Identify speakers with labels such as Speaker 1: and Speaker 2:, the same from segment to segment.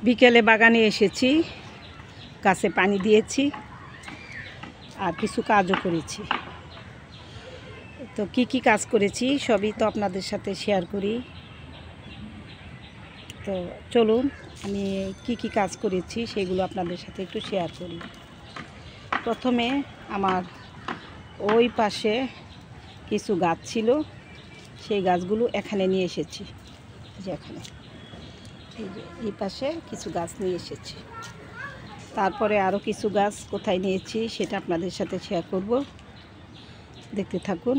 Speaker 1: বিকেলে বাগানে এসেছি, গাছে পানি দিয়েছি আর কিছু কাজও করেছি। তো কি কি কাজ করেছি সবই তো আপনাদের সাথে শেয়ার করি। তো চলুন আমি কি কি কাজ করেছি সেগুলো আপনাদের সাথে একটু শেয়ার করি। প্রথমে আমার ওই পাশে কিছু গাছ ছিল, সেই গাছগুলো এখানে নিয়ে এসেছি। যে এখানে এই পাশে কিছু গাছ নিয়ে এসেছি। তারপরে আরও কিছু গাছ কোথায় নিয়েছি সেটা আপনাদের সাথে শেয়ার করব, দেখতে থাকুন।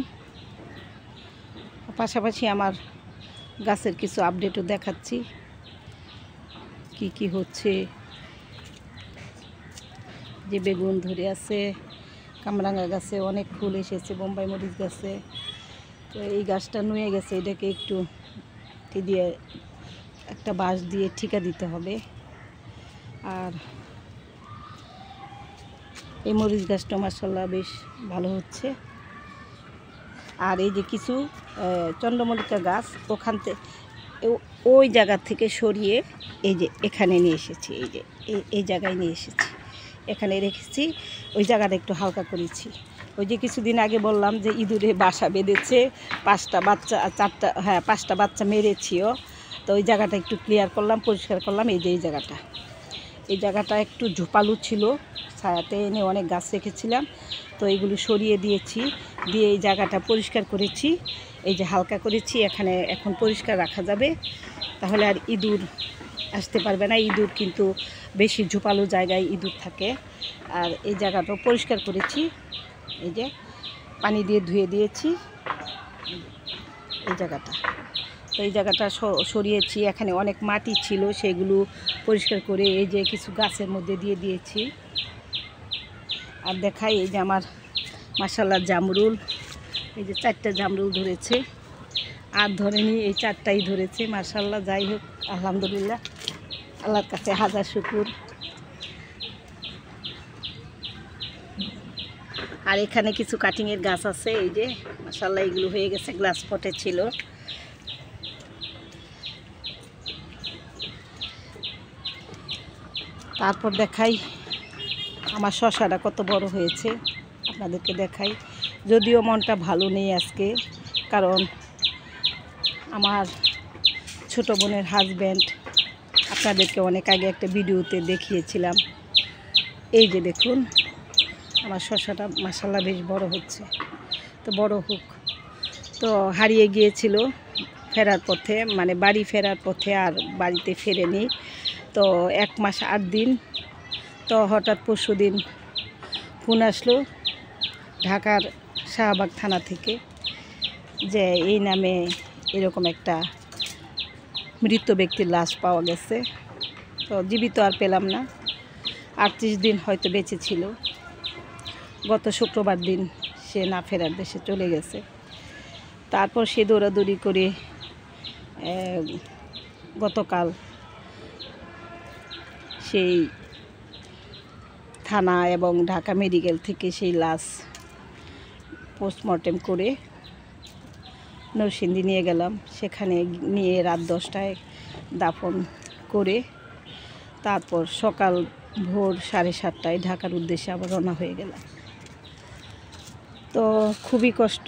Speaker 1: পাশাপাশি আমার গাছের কিছু আপডেটও দেখাচ্ছি, কি কি হচ্ছে। যে বেগুন ধরে আছে, কামরাঙ্গা গাছে অনেক ফুল এসেছে, বোম্বাই মরিচ গাছে। তো এই গাছটা নুয়ে গেছে, এটাকে একটু দিয়ে একটা বাঁশ দিয়ে ঠিকা দিতে হবে। আর এই মরিচ গাছটা মাশাআল্লাহ বেশ ভালো হচ্ছে। আর এই যে কিছু চন্দ্রমল্লিকা গাছ ওখান থেকে ওই জায়গা থেকে সরিয়ে এই যে এখানে নিয়ে এসেছি, এই যে এই জায়গায় নিয়ে এসেছি, এখানে রেখেছি। ওই জায়গাটা একটু হালকা করেছি। ওই যে কিছুদিন আগে বললাম যে ইঁদুরে বাসা বেঁধেছে, 5টা বাচ্চা, 5টা বাচ্চা মেরেছিও। তো ওই জায়গাটা একটু ক্লিয়ার করলাম, পরিষ্কার করলাম। এই যে এই জায়গাটা একটু ঝোপালু ছিল, ছায়াতে এনে অনেক গাছ রেখেছিলাম, তো এইগুলো সরিয়ে দিয়েছি, দিয়ে এই জায়গাটা পরিষ্কার করেছি। এই যে হালকা করেছি, এখানে এখন পরিষ্কার রাখা যাবে, তাহলে আর ইঁদুর আসতে পারবে না। ইঁদুর কিন্তু বেশি ঝোপালু জায়গায় ইঁদুর থাকে। আর এই জায়গাটাও পরিষ্কার করেছি, এই যে পানি দিয়ে ধুয়ে দিয়েছি এই জায়গাটা। তো এই জায়গাটা সরিয়েছি, এখানে অনেক মাটি ছিল, সেগুলো পরিষ্কার করে এই যে কিছু গাছের মধ্যে দিয়ে দিয়েছি। আর দেখাই এই যে আমার মাশাআল্লাহ জামরুল, এই যে 4টা জামরুল ধরেছে, আর ধরেনি, এই 4টাই ধরেছে মাশাআল্লাহ। যাই হোক, আলহামদুলিল্লাহ, আল্লাহর কাছে হাজার শুকুর। আর এখানে কিছু কাটিংয়ের গাছ আছে, এই যে মাশাআল্লাহ এগুলো হয়ে গেছে, গ্লাস পটে ছিল। তারপর দেখাই আমার শসাটা কত বড় হয়েছে, আপনাদেরকে দেখাই। যদিও মনটা ভালো নেই আজকে, কারণ আমার ছোট বোনের হাজব্যান্ড, আপনাদেরকে অনেক আগে একটা ভিডিওতে দেখিয়েছিলাম। এই যে দেখুন আমার শসাটা মাশাআল্লাহ বেশ বড় হচ্ছে। তো বড় হোক। তো হারিয়ে গিয়েছিল ফেরার পথে, মানে বাড়ি ফেরার পথে, আর বাড়িতে ফেরেনি। তো 1 মাস 8 দিন। তো হঠাৎ পরশুদিন ফোন আসলো ঢাকার শাহবাগ থানা থেকে, যে এই নামে এরকম একটা মৃত ব্যক্তির লাশ পাওয়া গেছে। তো জীবিত আর পেলাম না, 38 দিন হয়তো বেঁচে ছিল। গত শুক্রবার দিন সে না ফেরার দেশে চলে গেছে। তারপর সে দৌড়াদৌড়ি করে গতকাল সেই থানা এবং ঢাকা মেডিকেল থেকে সেই লাশ পোস্টমর্টেম করে নরসিংদী নিয়ে গেলাম। সেখানে নিয়ে রাত 10টায় দাফন করে তারপর সকাল ভোর 7:30টায় ঢাকার উদ্দেশ্যে আবার রওনা হয়ে গেলাম। তো খুবই কষ্ট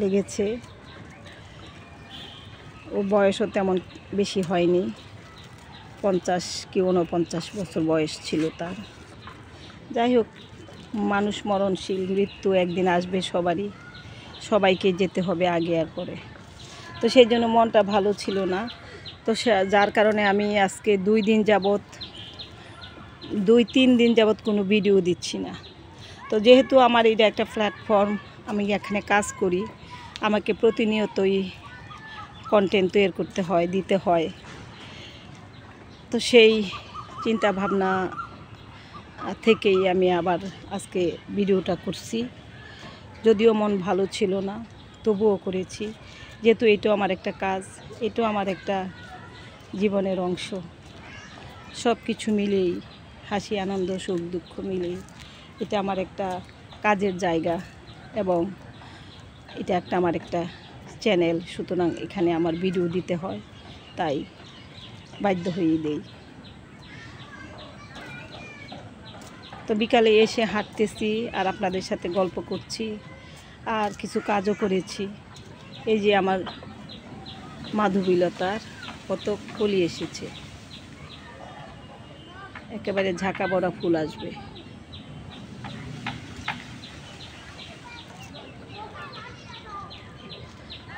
Speaker 1: লেগেছে। ও বয়সও তেমন বেশি হয়নি, 50 কি 49 বছর বয়স ছিল তার। যাই হোক, মানুষ মরণশীল, মৃত্যু একদিন আসবে সবারই, সবাইকে যেতে হবে আগে আর পরে। তো সেই জন্য মনটা ভালো ছিল না। তো যার কারণে আমি আজকে 2-3 দিন যাবৎ কোনো ভিডিও দিচ্ছি না। তো যেহেতু আমার এটা একটা প্ল্যাটফর্ম, আমি এখানে কাজ করি, আমাকে প্রতিনিয়তই কন্টেন্ট তৈরি করতে হয়, দিতে হয়। তো সেই চিন্তা ভাবনা থেকেই আমি আবার আজকে ভিডিওটা করছি। যদিও মন ভালো ছিল না, তবুও করেছি, যেহেতু এটাও আমার একটা কাজ, এটাও আমার একটা জীবনের অংশ। সব কিছু মিলেই, হাসি আনন্দ সুখ দুঃখ মিলেই এটা আমার একটা কাজের জায়গা, এবং এটা আমার একটা চ্যানেল। সুতরাং এখানে আমার ভিডিও দিতে হয়, তাই বাধ্য হয়েই দেই। তো বিকালে এসে হাঁটতেছি আর আপনাদের সাথে গল্প করছি আর কিছু কাজও করেছি। এই যে আমার মাধবীলতার কত কলি এসেছে, একেবারে ঝাঁকা বড়া ফুল আসবে।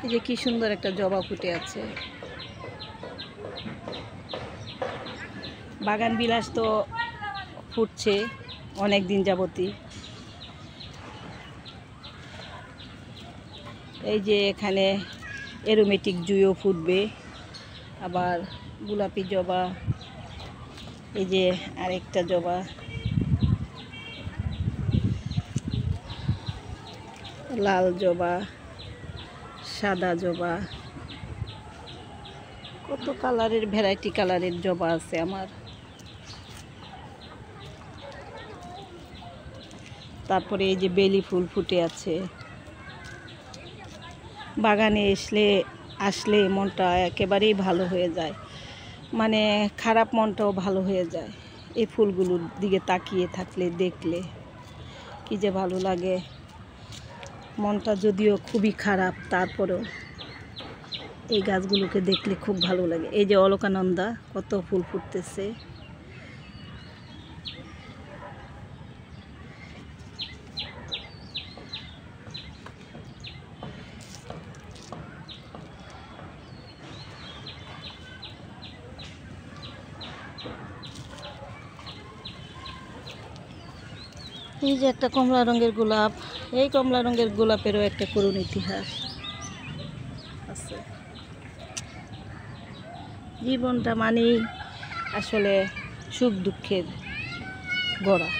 Speaker 1: এই যে কি সুন্দর একটা জবা ফুটে আছে। বাগান বিলাস তো ফুটছে অনেক দিন যাবতই। এই যে এখানে অ্যারোমেটিক জুঁইও ফুটবে, আবার গোলাপি জবা, এই যে আরেকটা জবা, লাল জবা, সাদা জবা, কত কালারের ভ্যারাইটি কালারের জবা আছে আমার। তারপরে এই যে বেলি ফুল ফুটে আছে। বাগানে আসলে মনটা একেবারেই ভালো হয়ে যায়, মানে খারাপ মনটাও ভালো হয়ে যায় এই ফুলগুলোর দিকে তাকিয়ে থাকলে, দেখলে কি যে ভালো লাগে। মনটা যদিও খুবই খারাপ, তারপরেও এই গাছগুলোকে দেখলে খুব ভালো লাগে। এই যে অলকানন্দা কত ফুল ফুটতেছে। এই যে একটা কমলা রঙের গোলাপ, এই কমলা রঙের গোলাপেরও একটা করুণ ইতিহাস আছে। জীবনটা মানেই আসলে সুখ দুঃখের গড়া।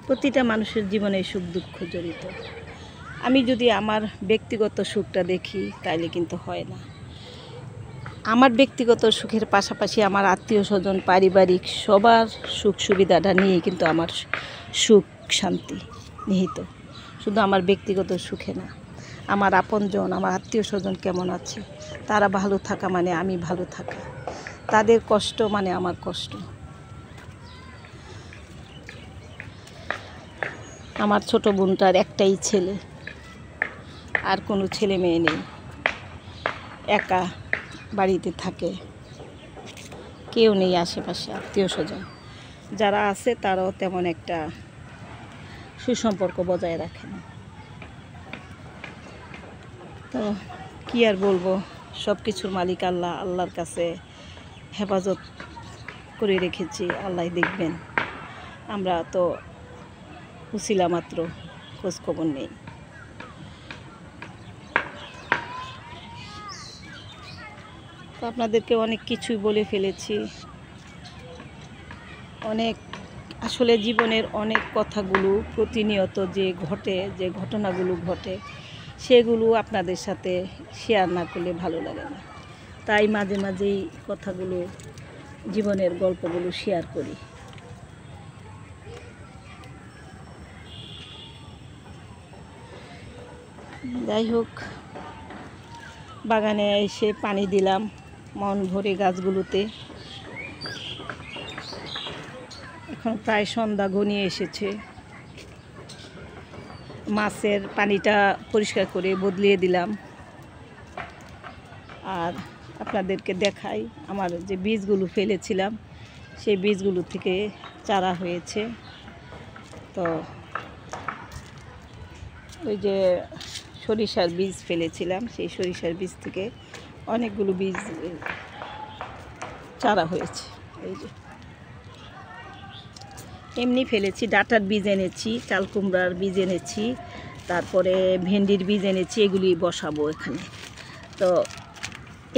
Speaker 1: প্রতিটা মানুষের জীবনে সুখ দুঃখ জড়িত। আমি যদি আমার ব্যক্তিগত সুখটা দেখি তাইলে কিন্তু হয় না। আমার ব্যক্তিগত সুখের পাশাপাশি আমার আত্মীয় স্বজন, পারিবারিক সবার সুখ সুবিধাটা নিয়ে কিন্তু আমার সুখ শান্তি নিহিত। শুধু আমার ব্যক্তিগত সুখে না, আমার আপনজন, আমার আত্মীয় স্বজন কেমন আছে, তারা ভালো থাকা মানে আমি ভালো থাকা, তাদের কষ্ট মানে আমার কষ্ট। আমার ছোট বোনটার একটাই ছেলে, আর কোনো ছেলে মেয়ে নেই, একা বাড়িতে থাকে, কেউ নেই আশেপাশে আত্মীয় স্বজন। যারা আছে তারাও তেমন একটা সুসম্পর্ক বজায় রাখে না। তো কি আর বলবো, সব কিছুর মালিক আল্লাহ, আল্লাহর কাছে হেফাজত করে রেখেছি, আল্লাহ দেখবেন। আমরা তো উছিলা মাত্র, খোঁজখবর নেই। তো আপনাদেরকে অনেক কিছুই বলে ফেলেছি, অনেক আসলে জীবনের অনেক কথাগুলো প্রতিনিয়ত যে ঘটে, যে ঘটনাগুলো ঘটে, সেগুলো আপনাদের সাথে শেয়ার না করলে ভালো লাগে না। তাই মাঝে মাঝেই কথাগুলো, জীবনের গল্পগুলো শেয়ার করি। যাই হোক, বাগানে এসে পানি দিলাম মন ভরে গাছগুলোতে। এখন প্রায় সন্ধ্যা ঘনিয়ে এসেছে। মাছের পানিটা পরিষ্কার করে বদলিয়ে দিলাম। আর আপনাদেরকে দেখাই, আমার যে বীজগুলো ফেলেছিলাম সেই বীজগুলো থেকে চারা হয়েছে। তো ওই যে সরিষার বীজ ফেলেছিলাম, সেই সরিষার বীজ থেকে অনেকগুলো বীজ চারা হয়েছে। এই যে এমনি ফেলেছি, ডাঁটার বীজ এনেছি, চাল কুমড়ার বীজ এনেছি, তারপরে ভেন্ডির বীজ এনেছি, এগুলি বসাবো এখানে। তো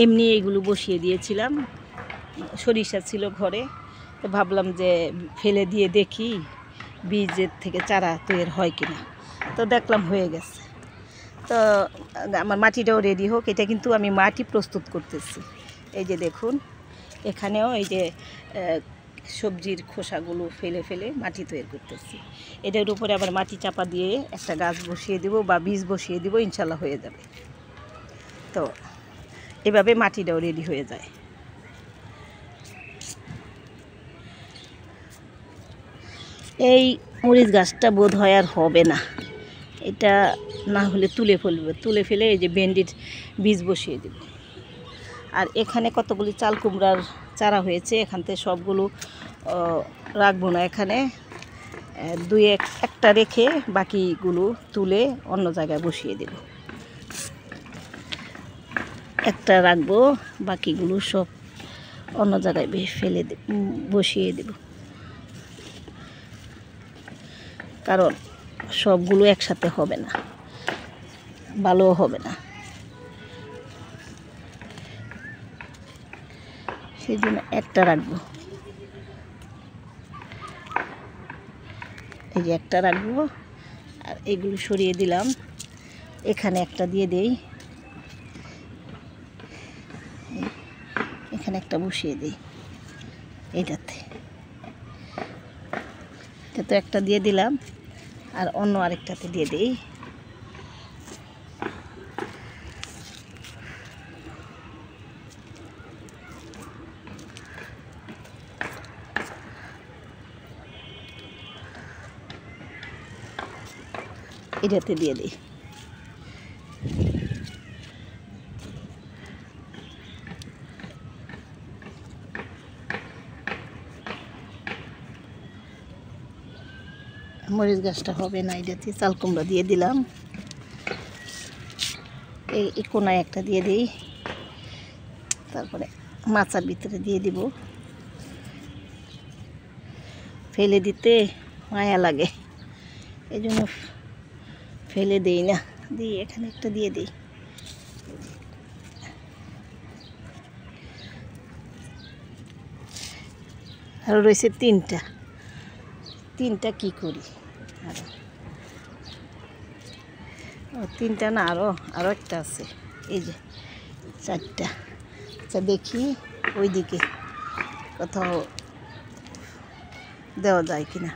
Speaker 1: এমনি এগুলো বসিয়ে দিয়েছিলাম, সরিষা ছিল ঘরে, তো ভাবলাম যে ফেলে দিয়ে দেখি বীজের থেকে চারা তৈরি হয় কিনা। তো দেখলাম হয়ে গেছে। তো আমার মাটিটাও রেডি হোক, এটা কিন্তু আমি মাটি প্রস্তুত করতেছি। এই যে দেখুন, এখানেও এই যে সবজির খোসাগুলো ফেলে ফেলে মাটি তৈরি করতেছি। এটার উপরে আবার মাটি চাপা দিয়ে একটা গাছ বসিয়ে দেব বা বীজ বসিয়ে দেব, ইনশাল্লাহ হয়ে যাবে। তো এভাবে মাটিটাও রেডি হয়ে যায়। এই মরিচ গাছটা বোধ হয় আর হবে না, এটা না হলে তুলে ফেলে এই যে ভেন্ডির বীজ বসিয়ে দেব। আর এখানে কতগুলি চাল কুমড়ার চারা হয়েছে, এখান থেকে সবগুলো রাখবো না, এখানে একটা রেখে বাকিগুলো তুলে অন্য জায়গায় বসিয়ে দেব। একটা রাখবো, বাকিগুলো সব অন্য জায়গায় বসিয়ে দেব, কারণ সবগুলো একসাথে হবে না, ভালোও হবে না, সেই জন্য একটা রাখবো। এই যে একটা রাখবো, আর এগুলো সরিয়ে দিলাম, এখানে একটা দিয়ে দেই, এখানে একটা বসিয়ে দিই, এটাতে তো একটা দিয়ে দিলাম, আর অন্য আরেকটাতে দিয়ে দিই। এটাতে দিয়ে দিই। মরিচ গাছটা হবে না, এটাতে চাল কুমড়া দিয়ে দিলাম, এই কোনায় একটা দিয়ে দিই, তারপরে মাচার ভিতরে দিয়ে দিব। ফেলে দিতে মায়া লাগে, এই জন্য ফেলে দিই না, দিই এখানে একটা দিয়ে দিই। আরও রয়েছে তিনটা কি করি, তিনটা না, আরও একটা আছে, এই যে চারটা। আচ্ছা দেখি ওইদিকে কোথাও দেওয়া যায় কিনা।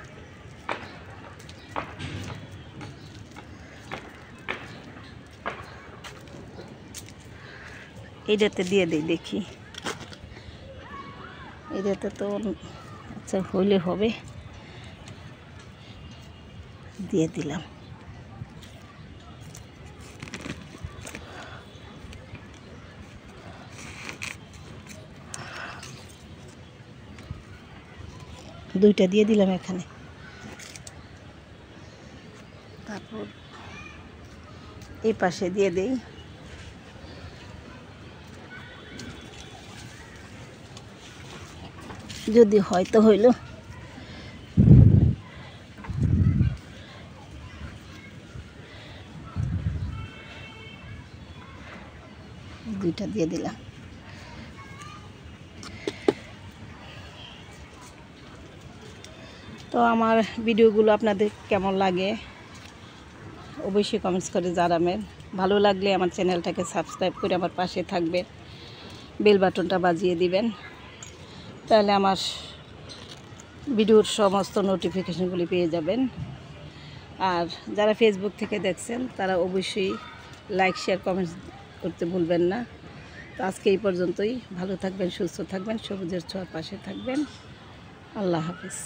Speaker 1: এইটাতে দিয়ে দিই, দেখি এটাতে তো আচ্ছা হইলে হবে, দিয়ে দিলাম। দুইটা দিয়ে দিলাম এখানে, তারপর এই পাশে দিয়ে দেই। যদি হয়তো হইল, দুইটা দিয়ে দিলাম। তো আমার ভিডিওগুলো আপনাদের কেমন লাগে অবশ্যই কমেন্টস করে জানাবেন। ভালো লাগলে আমার চ্যানেলটাকে সাবস্ক্রাইব করে আমার পাশে থাকবেন, বেল বাটনটা বাজিয়ে দিবেন, তাহলে আমার ভিডিওর সমস্ত নোটিফিকেশনগুলি পেয়ে যাবেন। আর যারা ফেসবুক থেকে দেখছেন তারা অবশ্যই লাইক শেয়ার কমেন্টস করতে ভুলবেন না। তো আজকে এই পর্যন্তই, ভালো থাকবেন, সুস্থ থাকবেন, সবুজের ছোঁয়ার পাশে থাকবেন। আল্লাহ হাফিজ।